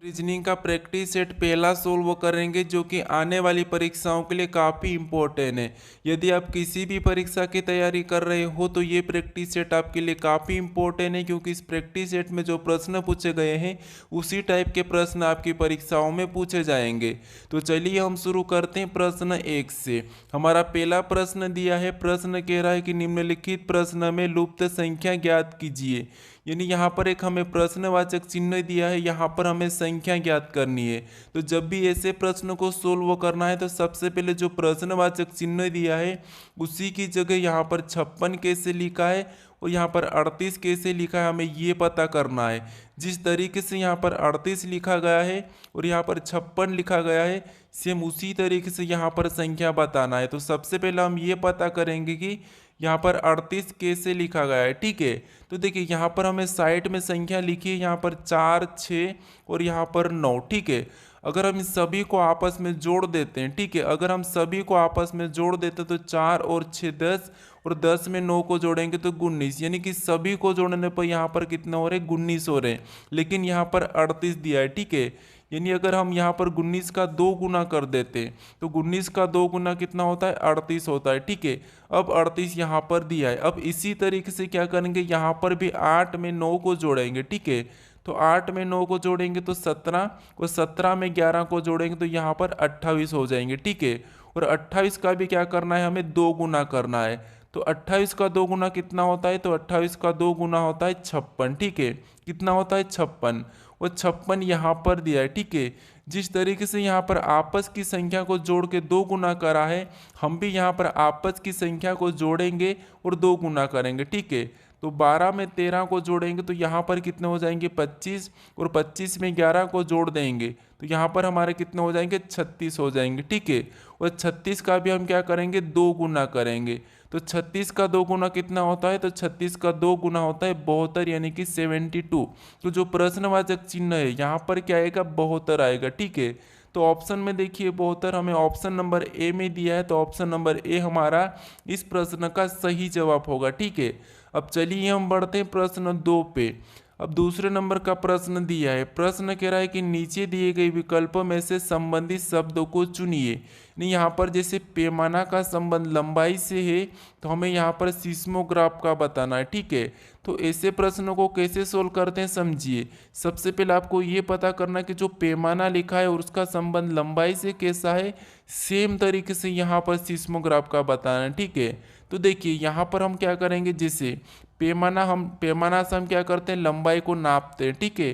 Reasoning का practice set पहला solve करेंगे जो कि आने वाली परीक्षाओं के लिए काफ़ी इम्पोर्टेंट है। यदि आप किसी भी परीक्षा की तैयारी कर रहे हो तो ये प्रैक्टिस सेट आपके लिए काफ़ी इम्पोर्टेंट है, क्योंकि इस प्रैक्टिस सेट में जो प्रश्न पूछे गए हैं उसी टाइप के प्रश्न आपकी परीक्षाओं में पूछे जाएंगे। तो चलिए हम शुरू करते हैं प्रश्न 1 से। हमारा पहला प्रश्न दिया है, प्रश्न कह रहा है कि निम्नलिखित प्रश्न में लुप्त संख्या ज्ञात कीजिए। यानी यहाँ पर एक हमें प्रश्नवाचक चिन्ह दिया है, यहाँ पर हमें संख्या ज्ञात करनी है। तो जब भी ऐसे प्रश्न को सोल्व करना है तो सबसे पहले जो प्रश्नवाचक चिन्ह दिया है उसी की जगह यहाँ पर 56 कैसे लिखा है और यहाँ पर 38 कैसे लिखा है, हमें ये पता करना है। जिस तरीके से यहाँ पर 38 लिखा गया है और यहाँ पर 56 लिखा गया है, सेम उसी तरीके से यहाँ पर संख्या बताना है। तो सबसे पहले हम ये पता करेंगे कि यहाँ पर 38 कैसे लिखा गया है। ठीक है, तो देखिए यहाँ पर हमें साइड में संख्या लिखी है, यहाँ पर 4, 6 और यहाँ पर 9। ठीक है, अगर हम इस सभी को आपस में जोड़ देते हैं, ठीक है, अगर हम सभी को आपस में जोड़ देते हैं तो 4 और 6 10 और 10 में 9 को जोड़ेंगे तो 19, यानी कि सभी को जोड़ने पर यहाँ पर कितने हो रहे हैं, 19 हो रहे हैं। लेकिन यहाँ पर 38 दिया है। ठीक है, यानी अगर हम यहाँ पर 19 का 2 गुना कर देते हैं तो 19 का 2 गुना कितना होता है, 38 होता है। ठीक है, अब 38 यहाँ पर दिया है। अब इसी तरीके से क्या करेंगे, यहाँ पर भी 8 में 9 को जोड़ेंगे। ठीक है, तो 8 में 9 को जोड़ेंगे तो 17 और 17 में 11 को जोड़ेंगे तो यहाँ पर 28 हो जाएंगे। ठीक है, और 28 का भी क्या करना है, हमें 2 गुना करना है। तो 28 का 2 गुना कितना होता है, तो 28 का 2 गुना होता है 56। ठीक है, कितना होता है, 56, और 56 यहाँ पर दिया है। ठीक है, जिस तरीके से यहाँ पर आपस की संख्या को जोड़ के 2 गुना करा है, हम भी यहाँ पर आपस की संख्या को जोड़ेंगे और 2 गुना करेंगे। ठीक है, तो 12 में 13 को जोड़ेंगे तो यहाँ पर कितने हो जाएंगे, 25, और 25 में 11 को जोड़ देंगे तो यहाँ पर हमारे कितने हो जाएंगे, 36 हो जाएंगे। ठीक है, और 36 का भी हम क्या करेंगे, 2 गुना करेंगे। तो 36 का 2 गुना कितना होता है, तो 36 का 2 गुना होता है 72, यानी कि 72। तो जो प्रश्नवाचक चिन्ह है यहाँ पर क्या आएगा, 72 आएगा। ठीक है, तो ऑप्शन में देखिए 72 हमें ऑप्शन नंबर ए में दिया है, तो ऑप्शन नंबर ए हमारा इस प्रश्न का सही जवाब होगा। ठीक है, अब चलिए हम बढ़ते हैं प्रश्न 2 पे। अब दूसरे नंबर का प्रश्न दिया है, प्रश्न कह रहा है कि नीचे दिए गए विकल्पों में से संबंधित शब्दों को चुनिए। नहीं, यहाँ पर जैसे पैमाना का संबंध लंबाई से है तो हमें यहाँ पर सीस्मोग्राफ का बताना है। ठीक है, तो ऐसे प्रश्नों को कैसे सोल्व करते हैं समझिए। सबसे पहले आपको ये पता करना कि जो पैमाना लिखा है और उसका संबंध लंबाई से कैसा है, सेम तरीके से यहाँ पर सीस्मोग्राफ का बताना है। ठीक है, तो देखिए यहाँ पर हम क्या करेंगे, जैसे पैमाना से हम क्या करते हैं, लंबाई को नापते हैं। ठीक है,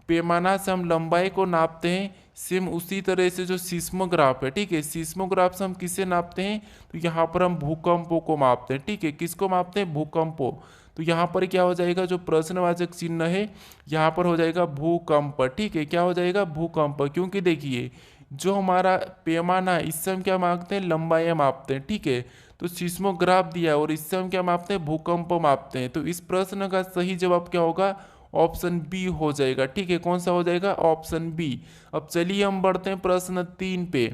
पैमाना से हम लंबाई को नापते हैं, सेम उसी तरह से जो सीस्मोग्राफ है, ठीक है, सीस्मोग्राफ से हम किसे नापते हैं, तो यहाँ पर हम भूकंपों को मापते हैं। ठीक है, किसको मापते हैं, भूकंपों। तो यहाँ पर क्या हो जाएगा, जो प्रश्नवाचक चिन्ह है यहाँ पर हो जाएगा भूकंप। ठीक है, क्या हो जाएगा, भूकंप, क्योंकि देखिए जो हमारा पैमाना है इससे हम क्या मापते हैं, लंबाई मापते हैं। ठीक है, तो सीस्मोग्राफ दिया और इससे हम क्या मापते हैं, भूकंप मापते हैं। तो इस प्रश्न का सही जवाब क्या होगा, ऑप्शन बी हो जाएगा। ठीक है, कौन सा हो जाएगा, ऑप्शन बी। अब चलिए हम बढ़ते हैं प्रश्न 3 पे।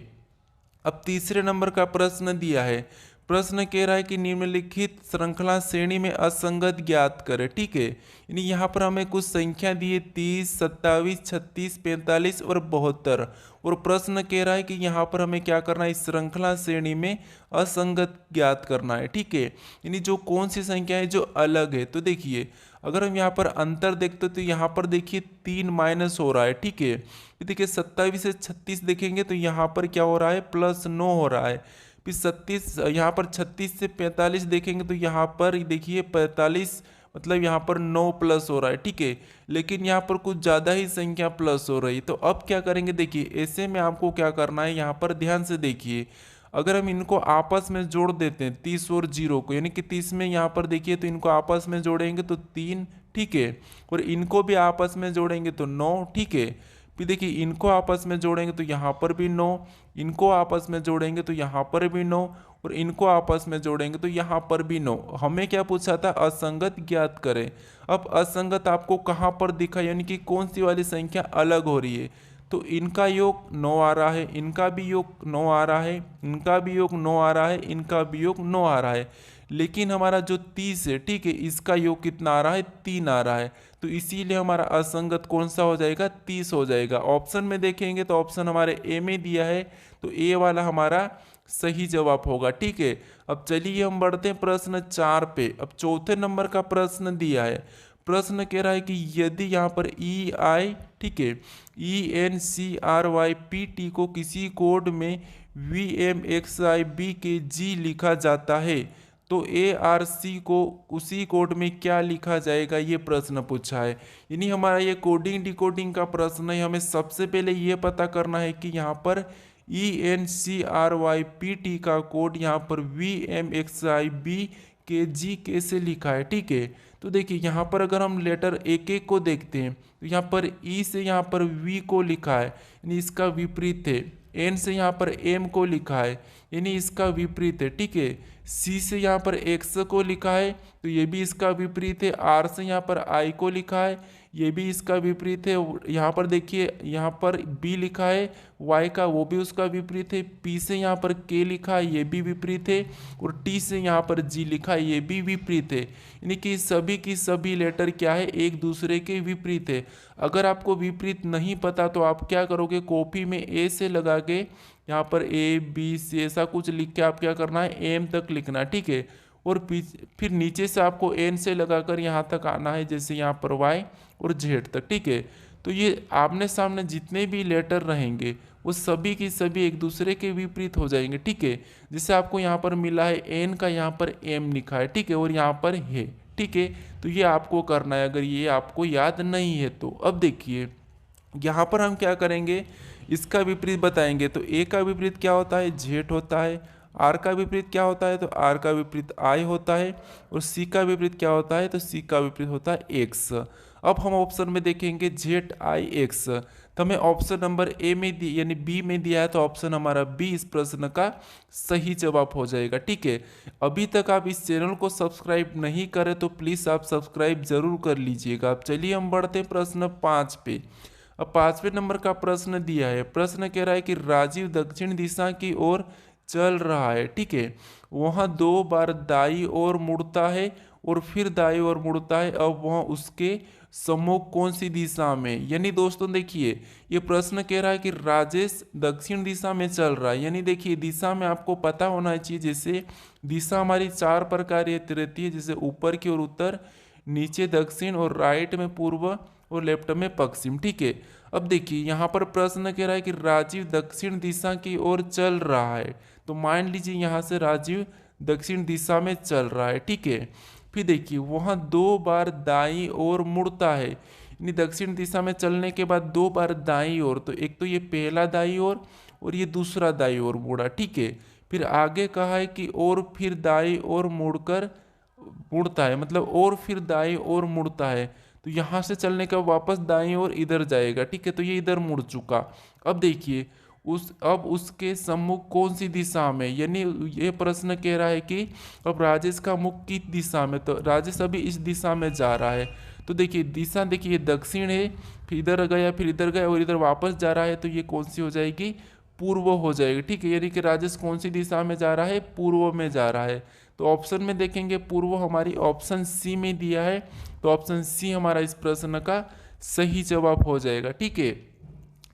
अब तीसरे नंबर का प्रश्न दिया है, प्रश्न कह रहा है कि निम्नलिखित श्रृंखला श्रेणी में असंगत ज्ञात करें। ठीक है, यानी यहाँ पर हमें कुछ संख्या दी है 30, 27, 36, 45 और 72, और प्रश्न कह रहा है कि यहाँ पर हमें क्या करना है, इस श्रृंखला श्रेणी में असंगत ज्ञात करना है। ठीक है, यानी जो कौन सी संख्या है जो अलग है। तो देखिए अगर हम यहाँ पर अंतर देखते तो यहाँ पर देखिए 3 माइनस हो रहा है। ठीक है, देखिए 27 से 36 देखेंगे तो यहाँ पर क्या हो रहा है, +9 हो रहा है। फिर 36 यहाँ पर 36 से 45 देखेंगे तो यहाँ पर देखिए 45, मतलब यहाँ पर 9 प्लस हो रहा है। ठीक है, लेकिन यहाँ पर कुछ ज़्यादा ही संख्या प्लस हो रही है। तो अब क्या करेंगे, देखिए ऐसे में आपको क्या करना है, यहाँ पर ध्यान से देखिए, अगर हम इनको आपस में जोड़ देते हैं 30 और 0 को, यानी कि 30 में यहाँ पर देखिए तो इनको आपस में जोड़ेंगे तो 3। ठीक है, और इनको भी आपस में जोड़ेंगे तो 9। ठीक है, फिर देखिए इनको आपस में जोड़ेंगे तो यहाँ पर भी 9, इनको आपस में जोड़ेंगे तो यहाँ पर भी 9, और इनको आपस में जोड़ेंगे तो यहाँ पर भी 9। हमें क्या पूछा था, असंगत ज्ञात करें। अब असंगत आपको कहाँ पर दिखा, यानी कि कौन सी वाली संख्या अलग हो रही है। तो इनका योग 9 आ रहा है, इनका भी योग 9 आ रहा है, इनका भी योग 9 आ रहा है, इनका भी योग 9 आ रहा है। लेकिन हमारा जो 30 है, ठीक है, इसका योग कितना आ रहा है, 3 आ रहा है। तो इसीलिए हमारा असंगत कौन सा हो जाएगा, 30 हो जाएगा। ऑप्शन में देखेंगे तो ऑप्शन हमारे ए में दिया है, तो ए वाला हमारा सही जवाब होगा। ठीक है, अब चलिए हम बढ़ते हैं प्रश्न 4 पे। अब चौथे नंबर का प्रश्न दिया है। प्रश्न कह रहा है कि यदि यहाँ पर ई आई, ठीक है, ENCRYPT को किसी कोड में VMXIB के G लिखा जाता है तो ARC को उसी कोड में क्या लिखा जाएगा, ये प्रश्न पूछा है। यानी हमारा ये कोडिंग डिकोडिंग का प्रश्न है। हमें सबसे पहले ये पता करना है कि यहाँ पर ENCRYPT का कोड यहाँ पर VMXIB के G कैसे लिखा है। ठीक है, तो देखिए यहाँ पर अगर हम लेटर एक एक को देखते हैं तो यहाँ पर E से यहाँ पर V को लिखा है, यानी इसका विपरीत है। N से यहाँ पर M को लिखा है, यानी इसका विपरीत है। ठीक है, C से यहाँ पर X को लिखा है, तो ये भी इसका विपरीत है। R से यहाँ पर I को लिखा है, ये भी इसका विपरीत है। यहाँ पर देखिए यहाँ पर B लिखा है Y का, वो भी उसका विपरीत है। P से यहाँ पर K लिखा है, ये भी विपरीत है। और T से यहाँ पर G लिखा है, ये भी विपरीत है। यानी कि सभी की सभी लेटर क्या है, एक दूसरे के विपरीत है। अगर आपको विपरीत नहीं पता तो आप क्या करोगे, कॉपी में ए से लगा के यहाँ पर ABC ऐसा कुछ लिख के आप क्या करना है, M तक लिखना। ठीक है, और फिर नीचे से आपको N से लगाकर यहाँ तक आना है, जैसे यहाँ पर Y और Z तक। ठीक है, तो ये आमने सामने जितने भी लेटर रहेंगे वो सभी की सभी एक दूसरे के विपरीत हो जाएंगे। ठीक है, जैसे आपको यहाँ पर मिला है N का यहाँ पर M लिखा है, ठीक है, और यहाँ पर है। ठीक है, तो ये आपको करना है अगर ये आपको याद नहीं है तो। अब देखिए यहाँ पर हम क्या करेंगे, इसका विपरीत बताएंगे। तो ए का विपरीत क्या होता है, Z होता है। आर का विपरीत क्या होता है, तो आर का विपरीत आई होता है। और सी का विपरीत क्या होता है, तो सी का विपरीत होता है एक्स। अब हम ऑप्शन में देखेंगे ZIX, तो हमें ऑप्शन नंबर ए में यानी बी में दिया है, तो ऑप्शन हमारा बी इस प्रश्न का सही जवाब हो जाएगा। ठीक है, अभी तक आप इस चैनल को सब्सक्राइब नहीं करें तो प्लीज़ आप सब्सक्राइब जरूर कर लीजिएगा। अब चलिए हम बढ़ते हैं प्रश्न 5 पे। अब 5वें नंबर का प्रश्न दिया है। प्रश्न कह रहा है कि राजीव दक्षिण दिशा की ओर चल रहा है। ठीक है, वहाँ 2 बार दाई ओर मुड़ता है और फिर दाई ओर मुड़ता है। अब वहाँ उसके सम्मुख कौन सी दिशा में, यानी दोस्तों देखिए ये प्रश्न कह रहा है कि राजेश दक्षिण दिशा में चल रहा है। यानी देखिए दिशा में आपको पता होना चाहिए, जैसे दिशा हमारी 4 प्रकार रहती है, जैसे ऊपर की ओर उत्तर, नीचे दक्षिण, और राइट में पूर्व, और लेफ्ट में पश्चिम। ठीक है, अब देखिए यहाँ पर प्रश्न कह रहा है कि राजीव दक्षिण दिशा की ओर चल रहा है, तो मान लीजिए यहाँ से राजीव दक्षिण दिशा में चल रहा है। ठीक है, फिर देखिए वहाँ 2 बार दाईं ओर मुड़ता है, यानी दक्षिण दिशा में चलने के बाद 2 बार दाईं ओर, तो एक तो ये पहला दाईं ओर और ये दूसरा दाईं ओर मुड़ा। ठीक है, फिर आगे कहा है कि और फिर दाईं ओर मुड़कर मुड़ता है, मतलब और फिर दाईं ओर मुड़ता है, तो यहाँ से चलने का वापस दाईं ओर इधर जाएगा। ठीक है, तो ये इधर मुड़ चुका। अब देखिए अब उसके सम्मुख कौन सी दिशा में, यानी ये प्रश्न कह रहा है कि अब राजेश का मुख किस दिशा में, तो राजेश अभी इस दिशा में जा रहा है। तो देखिए दिशा देखिए दक्षिण है, फिर इधर गया, फिर इधर गया और इधर वापस जा रहा है, तो ये कौन सी हो जाएगी, पूर्व हो जाएगी। ठीक है, यानी कि राजेश कौन सी दिशा में जा रहा है, पूर्व में जा रहा है। तो ऑप्शन में देखेंगे पूर्व हमारी ऑप्शन सी में दिया है, तो ऑप्शन सी हमारा इस प्रश्न का सही जवाब हो जाएगा। ठीक है,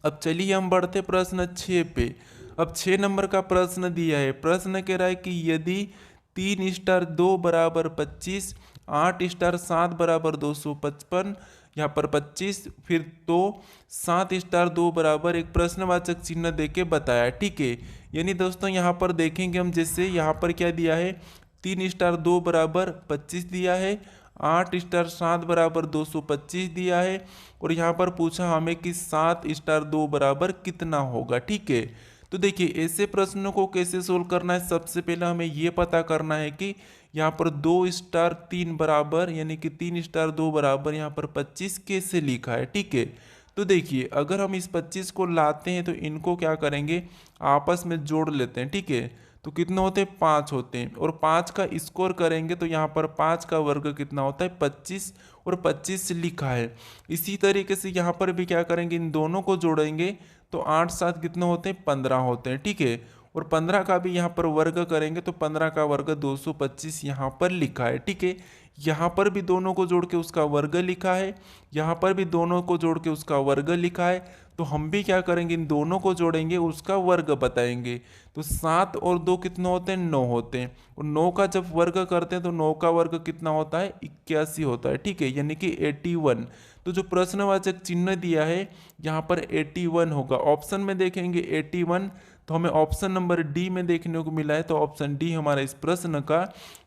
अब चलिए हम बढ़ते प्रश्न 6 पे। अब 6 नंबर का प्रश्न दिया है। प्रश्न कह रहा है कि यदि 3 स्टार 2 बराबर 25, 8 स्टार 7 बराबर 255, यहाँ पर 25, फिर तो 7 स्टार 2 बराबर एक प्रश्नवाचक चिन्ह देके बताया। ठीक है, यानी दोस्तों यहाँ पर देखेंगे हम, जैसे यहाँ पर क्या दिया है, 3 स्टार 2 बराबर 25 दिया है, 8 स्टार 7 बराबर 225 दिया है, और यहाँ पर पूछा हमें कि 7 स्टार 2 बराबर कितना होगा। ठीक है, तो देखिए ऐसे प्रश्नों को कैसे सोल्व करना है, सबसे पहले हमें ये पता करना है कि यहाँ पर 2 स्टार 3 बराबर, यानी कि 3 स्टार 2 बराबर यहाँ पर 25 कैसे लिखा है। ठीक है, तो देखिए अगर हम इस 25 को लाते हैं तो इनको क्या करेंगे, आपस में जोड़ लेते हैं। ठीक है, तो कितने होते हैं, 5 होते हैं, और 5 का स्कोर करेंगे तो यहाँ पर 5 का वर्ग कितना होता है, 25, और 25 लिखा है। इसी तरीके से यहाँ पर भी क्या करेंगे, इन दोनों को जोड़ेंगे तो 8 7 कितने होते हैं, 15 होते हैं। ठीक है, और 15 का भी यहाँ पर वर्ग करेंगे तो 15 का वर्ग 225 यहाँ पर लिखा है। ठीक है, यहाँ पर भी दोनों को जोड़ के उसका वर्ग लिखा है, यहाँ पर भी दोनों को जोड़ के उसका वर्ग लिखा है। तो हम भी क्या करेंगे, इन दोनों को जोड़ेंगे, उसका वर्ग बताएंगे। तो 7 और 2 कितने होते हैं, 9 होते हैं। और 9 का जब वर्ग करते हैं तो 9 का वर्ग कितना होता है, 81 होता है। ठीक है, यानी कि 81। तो जो प्रश्नवाचक चिन्ह दिया है यहाँ पर 81 होगा। ऑप्शन में देखेंगे 81, तो हमें ऑप्शन नंबर डी में देखने को मिला है, तो ऑप्शन डी हमारा इस प्रश्न का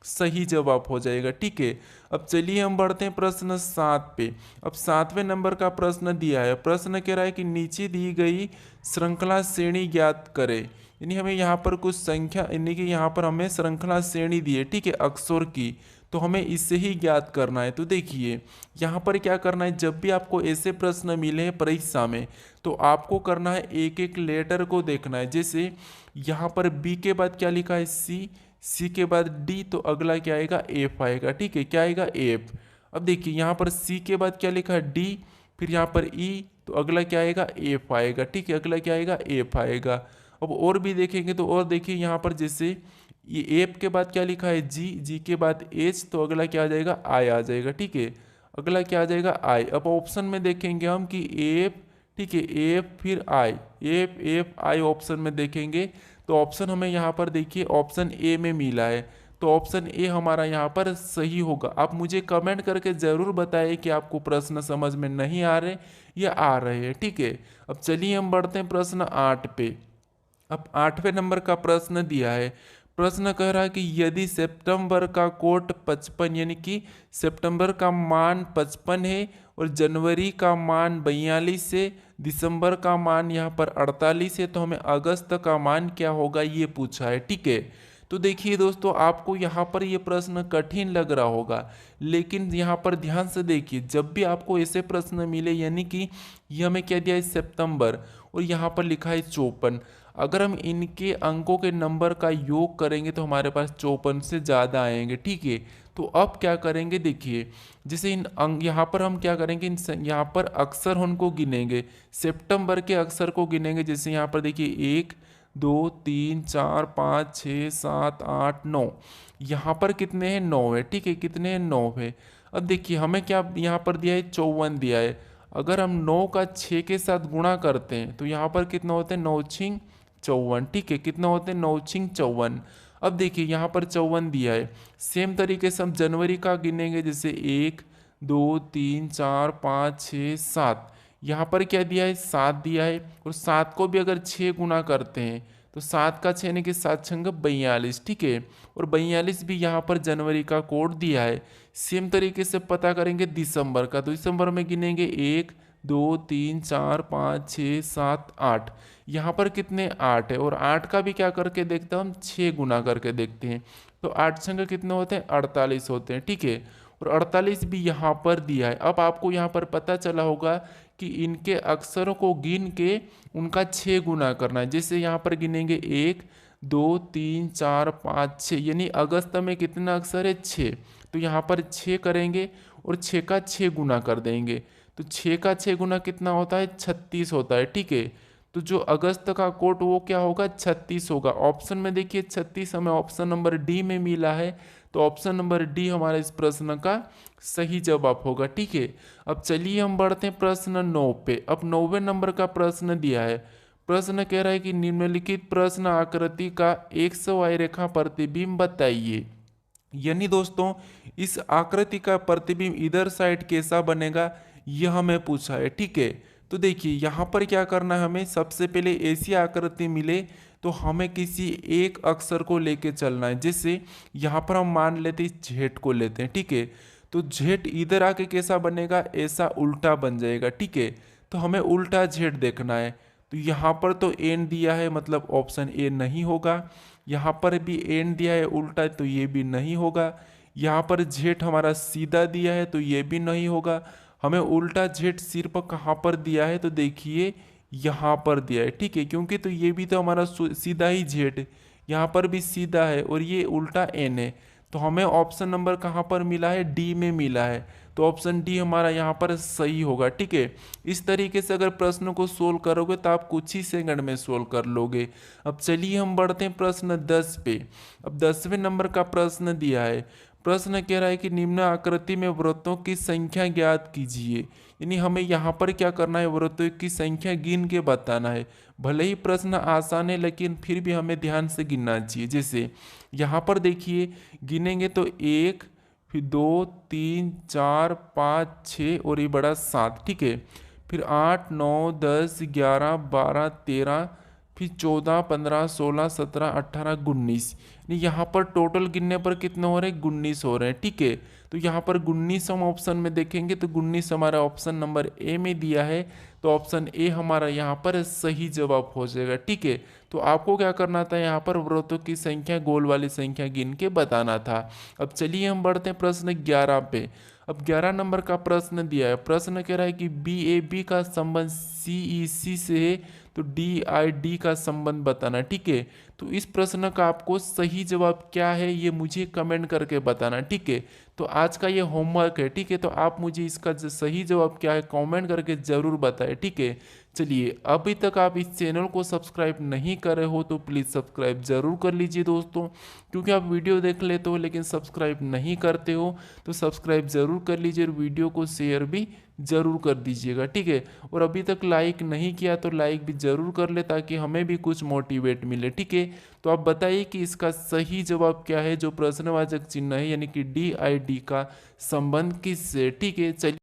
सही जवाब हो जाएगा। ठीक है, अब चलिए हम बढ़ते हैं प्रश्न 7 पे। अब 7वें नंबर का प्रश्न दिया है, प्रश्न कह रहा है कि नीचे दी गई श्रृंखला श्रेणी ज्ञात करें। यानी हमें यहाँ पर कुछ संख्या, यानी कि यहाँ पर हमें श्रृंखला श्रेणी दी है, ठीक है, अक्षर की, तो हमें इससे ही ज्ञात करना है। तो देखिए यहाँ पर क्या करना है, जब भी आपको ऐसे प्रश्न मिले हैं परीक्षा में तो आपको करना है एक एक लेटर को देखना है। जैसे यहाँ पर बी के बाद क्या लिखा है, सी, सी के बाद डी, तो अगला क्या आएगा, एफ आएगा। ठीक है, क्या आएगा, एफ। अब देखिए यहाँ पर सी के बाद क्या लिखा है, डी, फिर यहाँ पर ई, तो अगला क्या आएगा, एफ आएगा। ठीक है, अगला क्या आएगा, एफ आएगा। अब और भी देखेंगे तो और देखिए यहाँ पर जैसे ये एफ के बाद क्या लिखा है, जी, जी के बाद एच, तो अगला क्या आ जाएगा, आई आ जाएगा। ठीक है, अगला क्या आ जाएगा, आई। अब ऑप्शन में देखेंगे हम कि एफ, ठीक है, एफ फिर आई, एफ एफ आई ऑप्शन में देखेंगे तो ऑप्शन हमें यहाँ पर देखिए ऑप्शन ए में मिला है, तो ऑप्शन ए हमारा यहाँ पर सही होगा। आप मुझे कमेंट करके ज़रूर बताइए कि आपको प्रश्न समझ में नहीं आ रहे या आ रहे हैं। ठीक है, अब चलिए हम बढ़ते हैं प्रश्न 8 पे। अब 8वें नंबर का प्रश्न दिया है, प्रश्न कह रहा है कि यदि सितंबर का कोट 55, यानी कि सितंबर का मान 55 है और जनवरी का मान 42 है, दिसंबर का मान यहाँ पर 48 है, तो हमें अगस्त का मान क्या होगा ये पूछा है। ठीक है, तो देखिए दोस्तों, आपको यहाँ पर ये प्रश्न कठिन लग रहा होगा, लेकिन यहाँ पर ध्यान से देखिए, जब भी आपको ऐसे प्रश्न मिले, यानी कि ये हमें क्या दिया है, सितंबर, और यहाँ पर लिखा है 54, अगर हम इनके अंकों के नंबर का योग करेंगे तो हमारे पास 54 से ज़्यादा आएंगे। ठीक है, तो अब क्या करेंगे, देखिए जैसे इन अंक यहाँ पर हम क्या करेंगे, यहाँ पर अक्षर उनको गिनेंगे, सितंबर के अक्षर को गिनेंगे। जैसे यहाँ पर देखिए 1 2 3 4 5 6 7 8 9, यहाँ पर कितने हैं, 9 है। ठीक है, कितने हैं, 9 है। अब देखिए हमें क्या यहाँ पर दिया है, 54 दिया है। अगर हम 9 का 6 के साथ गुणा करते हैं तो यहाँ पर कितना होते हैं, 9 छिंग 54। ठीक है, कितना होते हैं, 9 छिंग 54। अब देखिए यहाँ पर 54 दिया है, सेम तरीके से हम जनवरी का गिनेंगे, जैसे 1 2 3 4 5 6 7, यहाँ पर क्या दिया है, 7 दिया है। और 7 को भी अगर 6 गुना करते हैं तो 7 का 6 यानी कि 7 छंग 42। ठीक है, और 42 भी यहाँ पर जनवरी का कोड दिया है। सेम तरीके से पता करेंगे दिसंबर का, तो दिसंबर में गिनेंगे 1 2 3 4 5 6 7 8, यहाँ पर कितने, 8 है। और 8 का भी क्या करके देखते हैं हम, 6 गुना करके देखते हैं, तो 8 छंग कितने होते हैं, 48 होते हैं। ठीक है, और 48 भी यहाँ पर दिया है। अब आपको यहाँ पर पता चला होगा कि इनके अक्षरों को गिन के उनका 6 गुना करना है। जैसे यहाँ पर गिनेंगे 1 2 3 4 5 6, यानी अगस्त में कितना अक्षर है, 6, तो यहाँ पर 6 करेंगे और 6 का 6 गुना कर देंगे, तो 6 का 6 गुना कितना होता है, 36 होता है। ठीक है, तो जो अगस्त का कोट वो क्या होगा, 36 होगा। ऑप्शन में देखिए 36 हमें ऑप्शन नंबर डी में मिला है, तो ऑप्शन नंबर डी हमारे इस प्रश्न का सही जवाब होगा। ठीक है, अब चलिए हम बढ़ते हैं प्रश्न 9 पे। अब 9वें नंबर का प्रश्न दिया है, प्रश्न कह रहा है कि निम्नलिखित प्रश्न आकृति का 100 रेखा प्रतिबिंब बताइए। यानी दोस्तों इस आकृति का प्रतिबिंब इधर साइड कैसा बनेगा यह हमें पूछा है। ठीक है, तो देखिए यहाँ पर क्या करना है, हमें सबसे पहले ऐसी आकृति मिले तो हमें किसी एक अक्षर को लेके चलना है। जैसे यहाँ पर हम मान लेते हैं जेड को लेते हैं। ठीक है, तो जेड इधर आके कैसा बनेगा, ऐसा उल्टा बन जाएगा। ठीक है, तो हमें उल्टा जेड देखना है। तो यहाँ पर तो एन दिया है, मतलब ऑप्शन ए नहीं होगा। यहाँ पर भी एन दिया है उल्टा, तो ये भी नहीं होगा। यहाँ पर जेड हमारा सीधा दिया है, तो ये भी नहीं होगा। हमें उल्टा जेड सिर्फ कहाँ पर दिया है, तो देखिए यहाँ पर दिया है। ठीक है, क्योंकि तो ये भी तो हमारा सीधा ही जेड, यहाँ पर भी सीधा है और ये उल्टा एन है, तो हमें ऑप्शन नंबर कहाँ पर मिला है, डी में मिला है। तो ऑप्शन डी हमारा यहाँ पर सही होगा। ठीक है, इस तरीके से अगर प्रश्न को सोल्व करोगे तो आप कुछ ही सेकंड में सोल्व कर लोगे। अब चलिए हम बढ़ते हैं प्रश्न 10 पे। अब 10वें नंबर का प्रश्न दिया है। प्रश्न कह रहा है कि निम्न आकृति में वृत्तों की संख्या ज्ञात कीजिए। यानी हमें यहाँ पर क्या करना है, वृत्तों की संख्या गिन के बताना है। भले ही प्रश्न आसान है लेकिन फिर भी हमें ध्यान से गिनना चाहिए। जैसे यहाँ पर देखिए, गिनेंगे तो 1, फिर 2, 3, 4, 5, 6 और ये बड़ा 7। ठीक है, फिर 8, 9, 10, 11, 12, 13, फिर 14, 15, 16, 17, 18, 19। यहाँ पर टोटल गिनने पर कितने हो रहे हैं, 19 हो रहे हैं। ठीक है, तो यहाँ पर 19 हम ऑप्शन में देखेंगे तो 19 हमारा ऑप्शन नंबर ए में दिया है, तो ऑप्शन ए हमारा यहाँ पर सही जवाब हो जाएगा। ठीक है, तो आपको क्या करना था, यहाँ पर वृत्तों की संख्या गोल वाली संख्या गिन के बताना था। अब चलिए हम बढ़ते हैं प्रश्न 11 पे। अब 11 नंबर का प्रश्न दिया है। प्रश्न कह रहा है कि BAB का संबंध CEC से है, तो DID का संबंध बताना। ठीक है, तो इस प्रश्न का आपको सही जवाब क्या है ये मुझे कमेंट करके बताना। ठीक है, तो आज का ये होमवर्क है। ठीक है, तो आप मुझे इसका सही जवाब क्या है कमेंट करके ज़रूर बताएं। ठीक है, चलिए अभी तक आप इस चैनल को सब्सक्राइब नहीं कर रहे हो तो प्लीज़ सब्सक्राइब ज़रूर कर लीजिए दोस्तों, क्योंकि आप वीडियो देख लेते हो लेकिन सब्सक्राइब नहीं करते हो, तो सब्सक्राइब ज़रूर कर लीजिए और वीडियो को शेयर भी ज़रूर कर दीजिएगा। ठीक है, और अभी तक लाइक नहीं किया तो लाइक भी ज़रूर कर ले ताकि हमें भी कुछ मोटिवेट मिले। ठीक है, तो आप बताइए कि इसका सही जवाब क्या है, जो प्रश्नवाचक चिन्ह है यानी कि DID का संबंध किससे। ठीक है, चलिए